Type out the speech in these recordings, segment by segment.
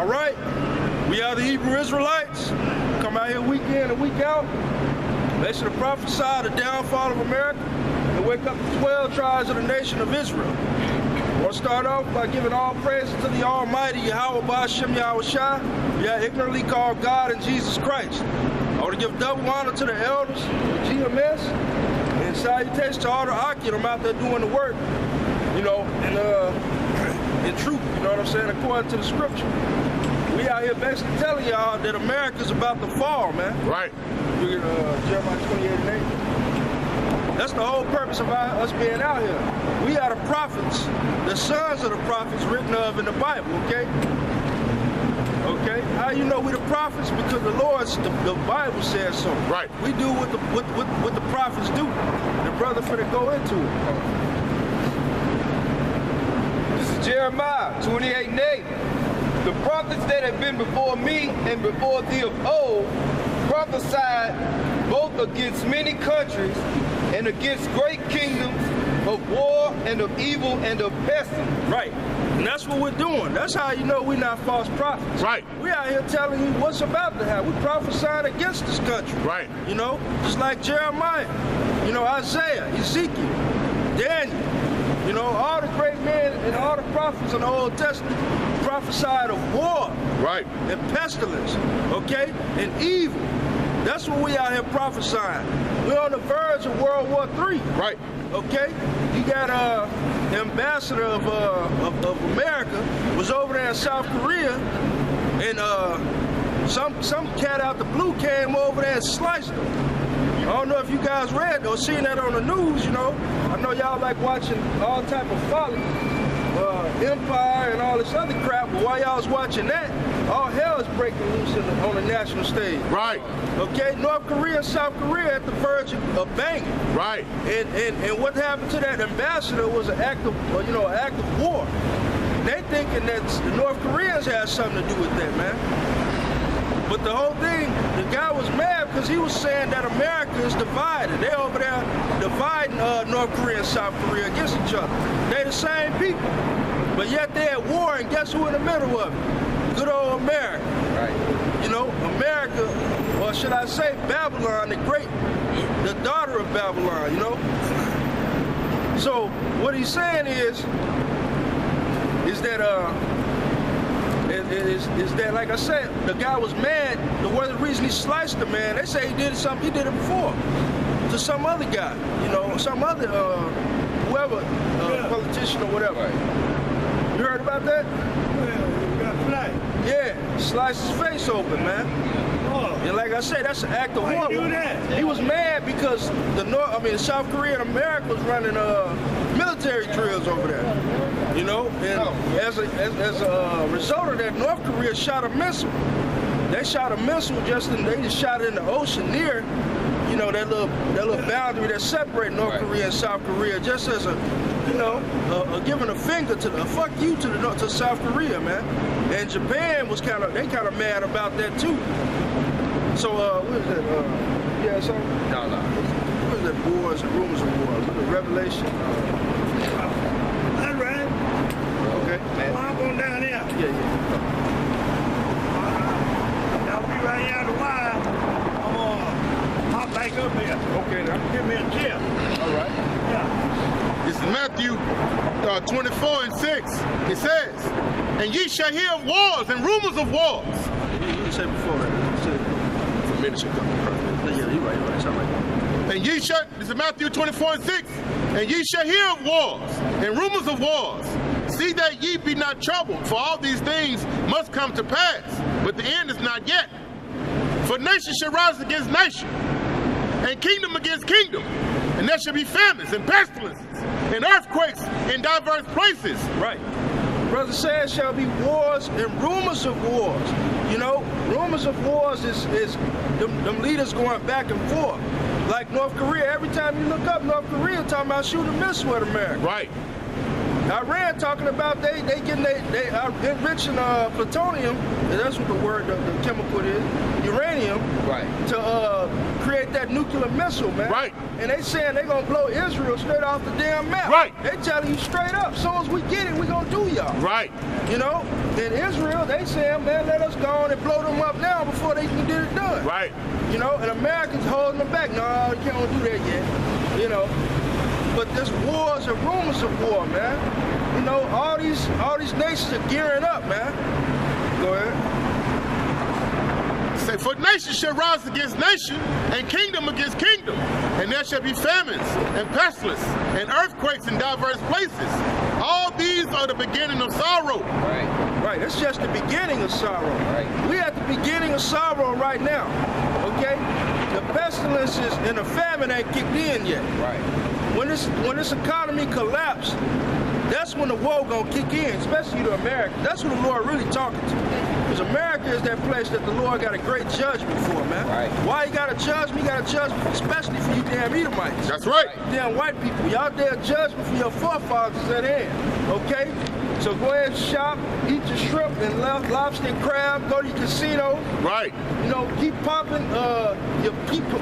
All right? We are the Hebrew Israelites. Come out here week in and week out. They should have prophesied the downfall of America and wake up the 12 tribes of the nation of Israel. I want to start off by giving all praises to the Almighty Yahweh Ba'Shem Yahweh Shai, ignorantly called God and Jesus Christ. I want to give double honor to the elders, the GMS, and salutations to all the Akim out there doing the work, you know, in truth, you know what I'm saying, according to the scripture. We out here basically telling y'all that America's about to fall, man. Right. Jeremiah 28:8. That's the whole purpose of us being out here. We are the prophets, the sons of the prophets written of in the Bible, okay? Okay? How you know we the prophets? Because the Bible says so. Right. We do what the prophets do. The brother finna go into it. This is Jeremiah 28:8. The prophets that have been before me and before thee of old prophesied both against many countries and against great kingdoms of war and of evil and of pestilence. Right. And that's what we're doing. That's how you know we're not false prophets. Right. We out here telling you what's about to happen. We prophesying against this country. Right. You know, just like Jeremiah, you know, Isaiah, Ezekiel, Daniel, you know, all the great men and all the prophets in the Old Testament prophesied of war. Right. And pestilence, okay, and evil. That's what we out here prophesying. We're on the verge of World War III. Right. Okay? You got the ambassador of America was over there in South Korea, and some cat out the blue came over there and sliced him. I don't know if you guys read or seen that on the news, you know. I know y'all like watching all type of folly, Empire and all this other crap, but while y'all was watching that, all hell is breaking loose on the national stage. Right. Okay, North Korea and South Korea at the verge of banging. Right. And what happened to that ambassador was an act of, act of war. They thinking that the North Koreans had something to do with that, man. But the whole thing, the guy was mad because he was saying that America is divided. They over there dividing North Korea and South Korea against each other. They the same people. But yet they're at war, and guess who in the middle of it? Good old America. Right. You know, America, or should I say Babylon the Great, the daughter of Babylon, you know? So what he's saying is that like I said, the guy was mad. The reason he sliced the man, they say he did it before to some other guy, you know, some other whoever, politician or whatever. Right. You heard about that? Yeah, sliced his face open, man. Oh. And like I said, that's an act of war. Why you do that? He was mad because South Korea and America was running military drills over there. You know, and as a result of that, North Korea shot a missile. They shot a missile they just shot it in the ocean near, you know, that little boundary that separates North Korea and South Korea, just as giving a finger to the fuck you to South Korea, man. And Japan was kind of mad about that too. So what is that? Yeah, so No. what is that? Wars and rumors of wars. The Revelation. That's right. Okay. Well, I'm going down there. Yeah. I'll be right here in a while. I'm gonna hop back up here. Okay, now. Give me a tip. All right. Yeah. This is Matthew 24:6. It says, and ye shall hear of wars and rumors of wars. You said before that. For minutes ago. Yeah, you're right. Sound like that. And ye shall, this is Matthew 24:6. And ye shall hear of wars and rumors of wars. See that ye be not troubled, for all these things must come to pass, but the end is not yet. For nation shall rise against nation, and kingdom against kingdom, and there shall be famines and pestilences and earthquakes in diverse places. Right. Brother says shall be wars and rumors of wars. You know, rumors of wars is them leaders going back and forth. Like North Korea, every time you look up, North Korea talking about shooting missiles at America. Right. Iran talking about they getting they enriching plutonium, and that's what the word the chemical is, uranium, Right. to create that nuclear missile, man. Right. And they saying they gonna blow Israel straight off the damn map. Right. They telling you straight up, as soon as we get it, we gonna do y'all. Right. You know, in Israel, they saying, man, let us go on and blow them up now before they can get it done. Right. You know, and Americans holding them back. No, you can't do that yet. You know, but there's wars and rumors of war, man. You know, all these nations are gearing up, man. Go ahead. Say, for nation shall rise against nation, and kingdom against kingdom, and there shall be famines, and pestilence, and earthquakes in diverse places. All these are the beginning of sorrow. Right. Right, that's just the beginning of sorrow. Right. We at the beginning of sorrow right now, okay? The pestilences and the famine ain't kicked in yet. Right. When this economy collapse, that's when the woe gonna kick in, especially to America. That's who the Lord really talking to. Because America is that place that the Lord got a great judgment for, man. Right. Why he got a judgment? He got a judgment, especially for you damn Edomites. That's right. Damn white people. Y'all there judgment for your forefathers at hand, okay? So go ahead and shop, eat your shrimp and lobster and crab, go to your casino. Right. You know, keep popping,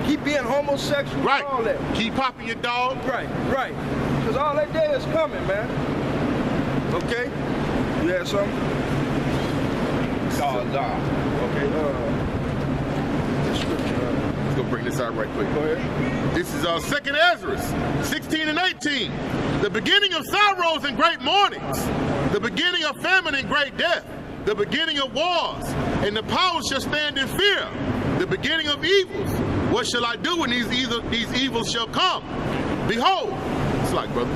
keep being homosexual, Right. all that. Keep popping your dog. Right, right. Because all that day is coming, man. Okay? You had something? Nah. Okay, the scripture. Let's go bring this out right quick. Go ahead. This is 2nd Ezra, 16 and 18. The beginning of sorrows and great mournings, the beginning of famine and great death, the beginning of wars, and the powers shall stand in fear, the beginning of evils. What shall I do when these evils shall come? Behold, it's like, brother.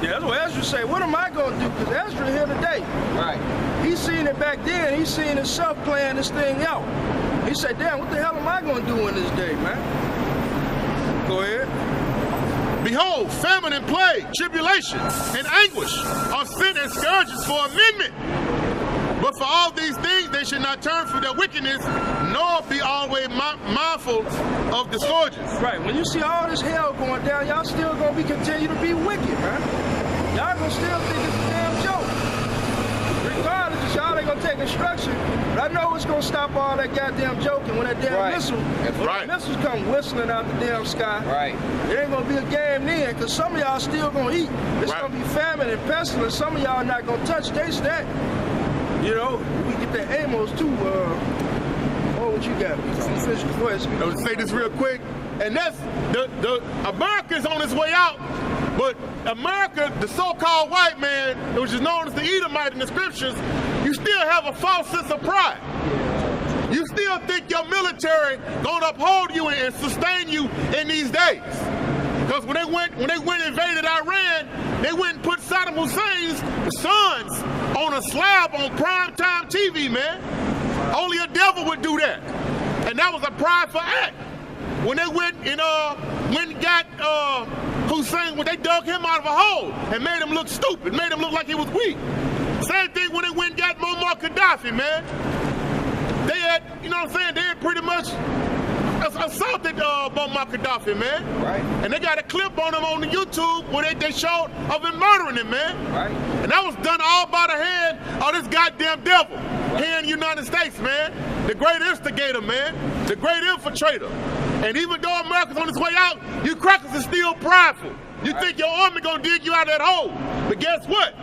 Yeah, that's what Ezra say. What am I going to do? Because Ezra here today. Right. He seen it back then. He seen himself playing this thing out. He said, damn, what the hell am I going to do in this day, man? Go ahead. Behold, famine and plague, tribulation and anguish are sent as scourges for amendment. But for all these things they should not turn from their wickedness, nor be always mindful of the scourges. Right, when you see all this hell going down, y'all still going to continue to be wicked, man. Y'all going to still think it's a damn joke. Regardless, y'all ain't going to take instruction. But I know it's going to stop all that goddamn joking when that damn missile, when right. the missiles come whistling out the damn sky. Right. It ain't going to be a game then, because some of y'all still going to eat. It's Right. going to be famine and pestilence. Some of y'all not going to touch taste that. You know, we get that Amos too. What you got? Finish the question. I'll say this real quick, and that's the America's on its way out, but America, the so-called white man, which is known as the Edomite in the scriptures, you still have a false sense of pride. You still think your military gonna uphold you and sustain you in these days. Because when they went and invaded Iran, they went and put Saddam Hussein's sons on a slab on primetime TV, man. Only a devil would do that. And that was a prideful act. When they went and got Hussein, when they dug him out of a hole and made him look stupid, made him look like he was weak. Same thing when they went and got Muammar Gaddafi, man. They had, you know what I'm saying, they had pretty much assaulted Muammar Gaddafi, man. Right. And they got a clip on him on the YouTube where they showed of him murdering him, man. Right. And that was done all by the hand of this goddamn devil here in the United States, man. The great instigator, man. The great infiltrator. And even though America's on its way out, you crackers are still prideful. You think your army gonna dig you out of that hole. But guess what?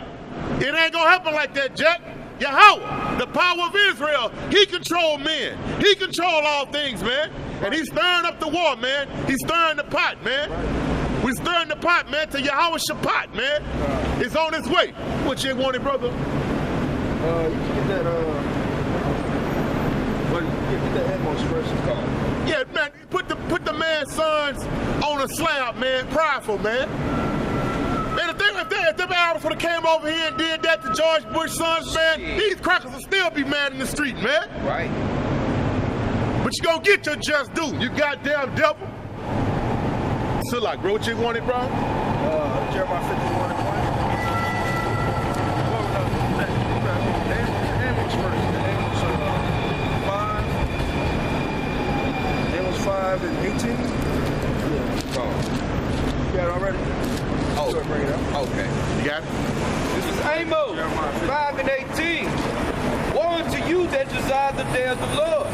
It ain't gonna happen like that, Jack. Yahweh, the power of Israel, he control men. He control all things, man. And he's stirring up the war, man. He's stirring the pot, man. We're stirring the pot, man, to Yahweh Shabbat, man. It's on its way. What you wanted, brother? You can get that, get that Amos first. Yeah, man, put the man's sons on a slab, man. Prideful, man. Man, if them Arabs would have came over here and did that to George Bush's sons, man, these crackers will still be mad in the street, man. Right. But you gonna get your just due, you goddamn devil. So like, bro, what you wanted, bro? Jeremiah 51 and 1. Amos 5 and 18. Yeah. Oh. You got it already? Oh. Bring it up. Okay. You got it? This is Amos 5 and 18. Woe unto you that desire the day of the Lord.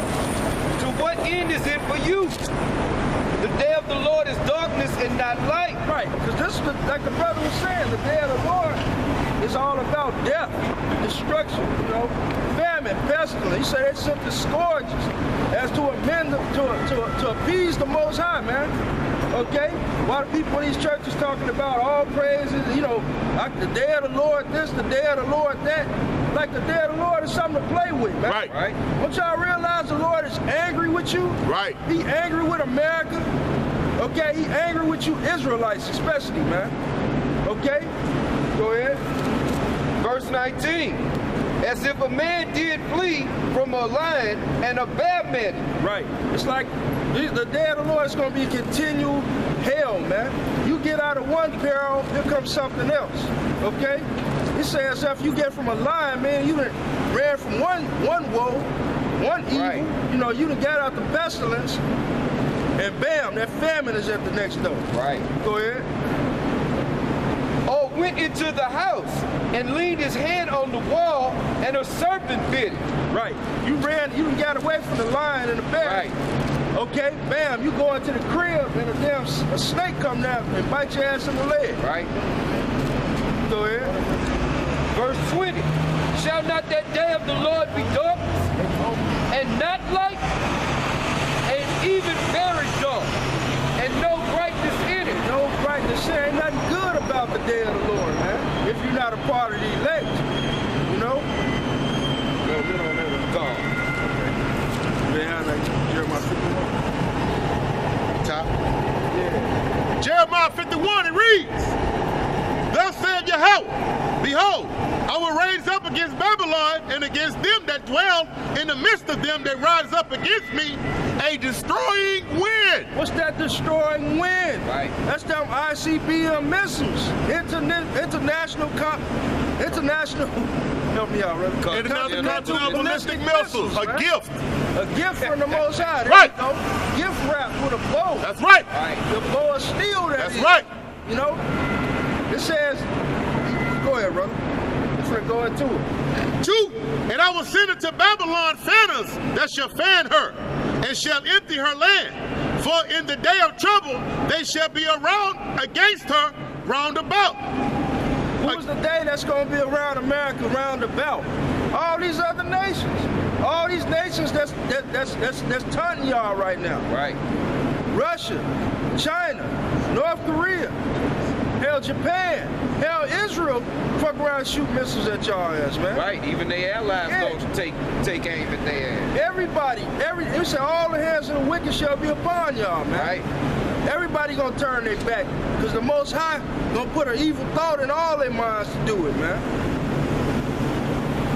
To what end is it for you? The day of the Lord is darkness and not light. Right, because this is like the brother was saying, the day of the Lord is all about death, destruction, you know, famine, pestilence. He said they sent the scourges as to amend to appease the Most High, man. Okay? Why the people in these churches talking about all praises, you know, like the day of the Lord this, the day of the Lord that. Like the day of the Lord is something to play with, man. Right. Don't y'all realize the Lord is angry with you? Right. He angry with America. Okay? He angry with you Israelites especially, man. Okay? Go ahead. Verse 19. As if a man did flee from a lion and a bear met him. Right. It's like the day of the Lord is going to be continual hell, man. You get out of one peril, here comes something else. Okay? It says if you get from a lion, man, you done ran from one woe, one evil. Right. You know, you done got out the pestilence, and bam, that famine is at the next door. Right. Go ahead. Or went into the house and leaned his hand on the wall, and a serpent bit him. Right. You done got away from the lion and the bear. Right. Okay, bam, you go into the crib and a snake come down and bite your ass in the leg. Right. Go ahead. Verse 20. Shall not that day of the Lord be darkness and not light, and even very dark, and no brightness in it? No brightness. There ain't nothing good about the day of the Lord, man. If you're not a part of the elect, you know. No, we don't know what's gone. Man, like Jeremiah 51. Top. Yeah. Jeremiah 51, it reads, Thus said Yahweh, Behold, I will raise up against Babylon and against them that dwell in the midst of them that rise up against me a destroying wind. What's that destroying wind? Right. That's them ICBM missiles. International, help me out, brother. Intercontinental ballistic missiles, a man. gift. A gift from the Most High. There Right. you go. Gift wrapped with a bow. That's right. Right. The bow of steel. That's right. You know, it says, go ahead, brother. It's gonna go into it. 2, and I will send it to Babylon fanners that shall fan her, and shall empty her land. For in the day of trouble they shall be around against her round about. Who's the day that's gonna be around America round about? All these other nations. All these nations that's taunting y'all right now. Right. Russia, China, North Korea, hell Japan, hell Israel, fuck around and shoot missiles at y'all ass, man. Right. Even the airlines Yeah. don't take aim at their ass. Everybody, it said all the hands of the wicked shall be upon y'all, man. Right. Everybody gonna turn their back, because the Most High gonna put an evil thought in all their minds to do it, man.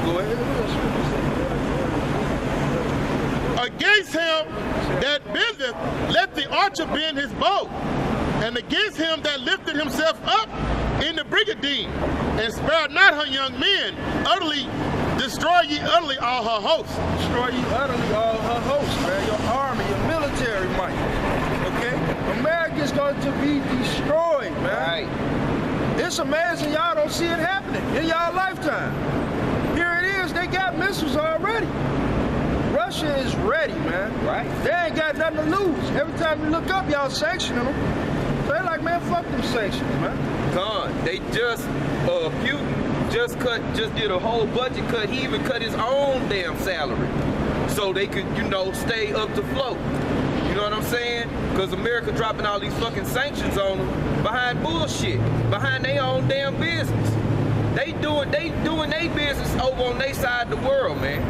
Go ahead. Against him that bendeth, let the archer bend his bow. And against him that lifted himself up in the brigandine, and spared not her young men, utterly destroy ye utterly all her hosts. Destroy you utterly all her hosts, man. Your army, your military might. Okay? America's going to be destroyed, man. Right. It's amazing y'all don't see it happening in y'all lifetime. Here it is, they got missiles already. Russia is ready, man. Right. They ain't got nothing to lose. Every time you look up, y'all sanctioning them. So they're like, man, fuck them sanctions, man. Gone. They just Putin just did a whole budget cut. He even cut his own damn salary so they could, stay up to float. You know what I'm saying? Because America dropping all these fucking sanctions on them behind bullshit, behind their own damn business. They doing their business over on their side of the world, man.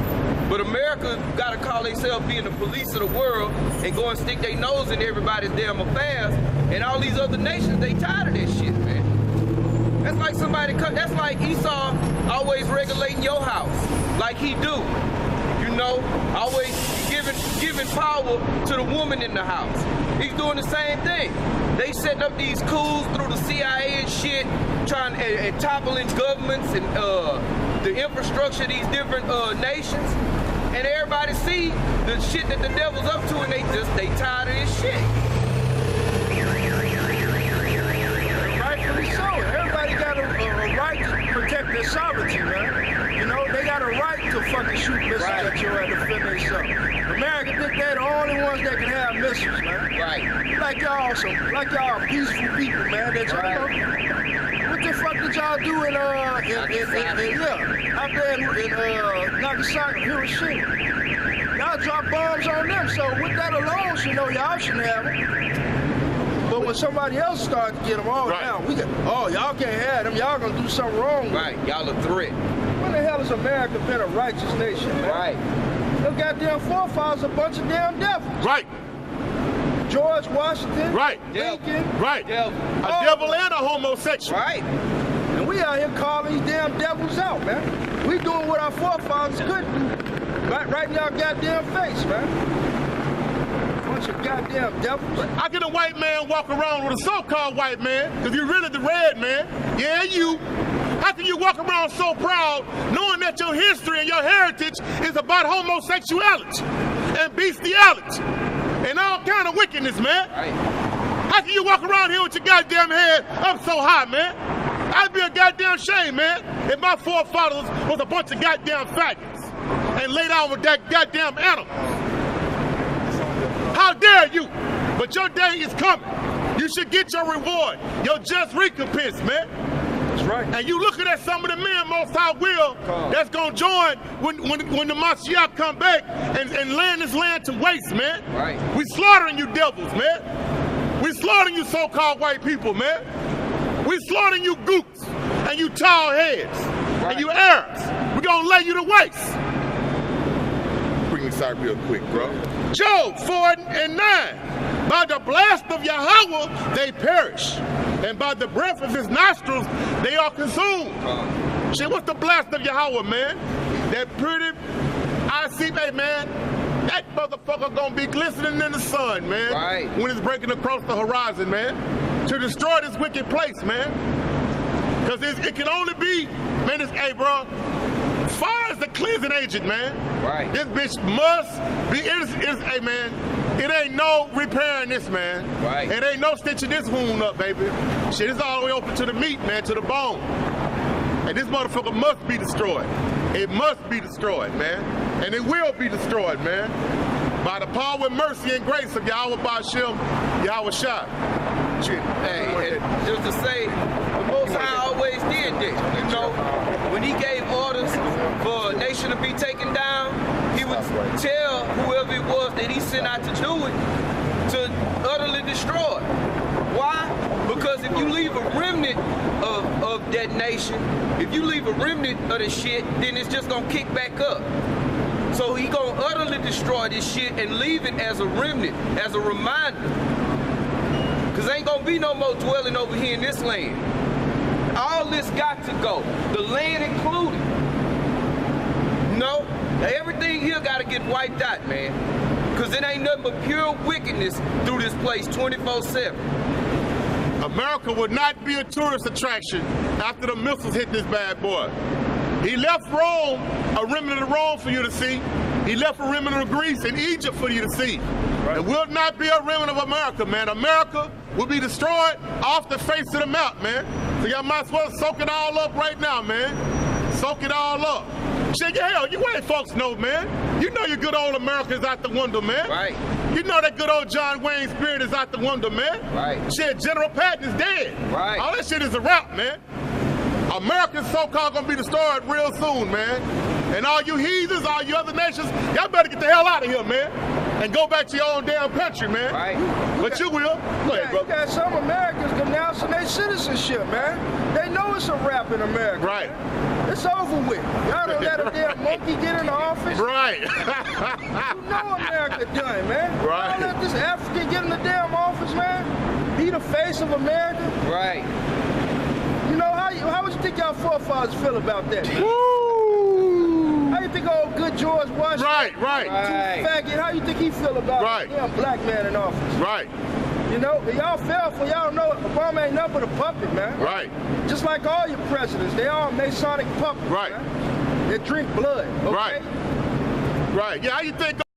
But America gotta call themselves being the police of the world and go and stick their nose in everybody's damn affairs. And all these other nations, they tired of that shit, man. That's like that's like Esau always regulating your house, like he do. Always giving power to the woman in the house. He's doing the same thing. They setting up these coups through the CIA and shit, trying and toppling governments and the infrastructure of these different nations. And everybody see the shit that the devil's up to, and they tired of this shit. Rightfully so. Everybody got a right to protect their sovereignty, man. You know, they got a right to fucking shoot missiles at your ass to defend themselves. America think they're the only ones that can have missiles, man. Right. Like y'all peaceful people, man. That y'all what the fuck did y'all do in out there in Nagasaki, Hiroshima? Y'all drop bombs on them, so with that alone, you know y'all shouldn't have them. But when somebody else starts to get them all down, y'all can't have them. Y'all gonna do something wrong. Right, y'all a threat. When the hell has America been a righteous nation, man? Right. Them goddamn forefathers a bunch of damn devils. Right. George Washington, Right. Lincoln, Right. Devil. A devil and a homosexual. Right. and we out here calling these damn devils out, man. We doing what our forefathers couldn't do. Right in y'all goddamn face, man. Bunch of goddamn devils. How can a white man walk around with a so-called white man? Because you're really the red man. Yeah, you. How can you walk around so proud knowing that your history and your heritage is about homosexuality and bestiality and all kind of wickedness, man? Right. How can you walk around here with your goddamn head up so high, man? That'd be a goddamn shame, man, if my forefathers was a bunch of goddamn faggots and lay down with that goddamn animal. How dare you? But your day is coming. You should get your reward, your just recompense, man. That's right. And you looking at some of the men, Most High will, that's gonna join when the Mashiach come back and land this land to waste, man. Right. We slaughtering you devils, man. We slaughtering you so-called white people, man. We slaughtering you gooks and you tall heads and you Arabs. We gonna lay you to waste. Bring this out real quick, bro. Job 4:9. By the blast of Yahweh they perish, and by the breath of his nostrils they are consumed. Shit, what's the blast of Yahweh, man? That pretty, hey, man, that motherfucker gonna be glistening in the sun, man. Right. When it's breaking across the horizon, man. To destroy this wicked place, man. Because it can only be, man, hey, bro, fire is the cleansing agent, man. Right. This bitch must be, hey, man, it ain't no repairing this, man. Right. It ain't no stitching this wound up, baby. Shit, it's all the way open to the meat, man, to the bone. And this motherfucker must be destroyed. It must be destroyed, man. And it will be destroyed, man. By the power and mercy and grace of Yahweh Ba'Shem, Yahweh Shai. Hey, and just to say, the Most High always did that. You know, when he gave orders for a nation to be taken down, he would tell whoever it was that he sent out to do it to utterly destroy it. Why? Because if you leave a remnant of that nation, if you leave a remnant of the shit, then it's just gonna kick back up. So he gonna utterly destroy this shit and leave it as a remnant, as a reminder. Cause ain't gonna be no more dwelling over here in this land. All this got to go, the land included. No, everything here gotta get wiped out, man. Cause it ain't nothing but pure wickedness through this place 24/7. America would not be a tourist attraction after the missiles hit this bad boy. He left Rome, a remnant of Rome for you to see. He left a remnant of Greece and Egypt for you to see. Right. It will not be a remnant of America, man. America will be destroyed off the face of the map, man. So y'all might as well soak it all up right now, man. Soak it all up. Shit, hell, you ain't folks know, man. You know your good old America is out the window, man. Right. You know that good old John Wayne spirit is out the window, man. Right. Shit, General Patton is dead. Right. All that shit is a wrap, man. America's so-called gonna be destroyed real soon, man. And all you heathens, all you other nations, y'all better get the hell out of here, man. And go back to your own damn country, man. Right. But you will. Go ahead, You brother. got some Americans denouncing their citizenship, man. They know it's a wrap in America. Right. Man. It's over with. Y'all done let a damn monkey get in the office. Right. You know America done, man. Right. Y'all let this African get in the damn office, man. Be the face of America. Right. You know, how would you think y'all forefathers feel about that? Woo! How you think old good George Washington? Right. Faggot, how you think he feel about Right. a damn black man in office? Right. You know, y'all fell for, y'all know Obama ain't nothing but a puppet, man. Right. Just like all your presidents, they all Masonic puppets, Right. man. They drink blood, okay? Right. Right. Yeah, how you think